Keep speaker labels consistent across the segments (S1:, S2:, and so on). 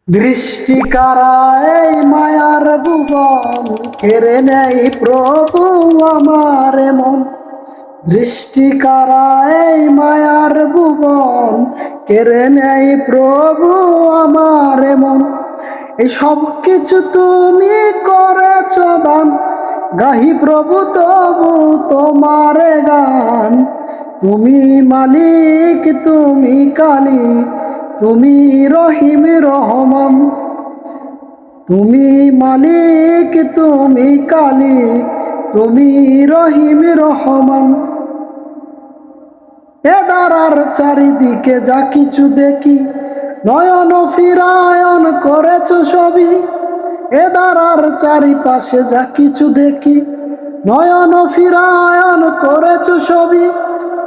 S1: দৃষ্টি কারা এই মায়ার ভুবন কেড়ে নেই প্রভু আমার মন। দৃষ্টি কারা এই মায়ার ভুবন কেড়ে নেই প্রভু আমার মন। এই সব কিছু তুমি করেছ দান, গাহি প্রভু তবু তোমার গান। তুমি মালিক, তুমি কালী, তুমি রহিম রহমান। তুমি মালিক, তুমি কালী, তুমি রহিম রহমান। এ দাঁড়ার চারিদিকে যা কিছু দেখি, নয়ন ফিরায়ন করেছ সবই। এ দাঁড়ার চারিপাশে যা কিছু দেখি, নয়ন ফিরায়ন করেছ সবই।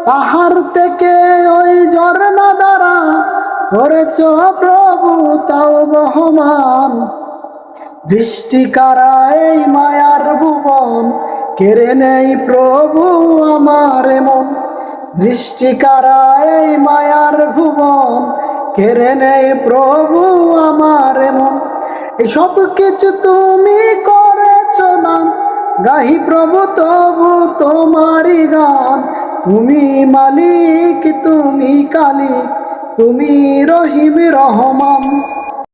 S1: পাহাড় থেকে ওই ঝর্ণা দ্বারা করেছ প্রভু তাও বহমান। দৃষ্টি কারা এই মায়ার ভুবন কেড়ে নেই প্রভু আমার মন। দৃষ্টি কারা এই মায়ার ভুবন কেড়ে নেই প্রভু আমার মন। এই সব কিছু তুমি করেছ দান, গাহি প্রভু তবু তোমারই গান। তুমি মালিক, তুমি কালী, তুমি রহিম রহমান।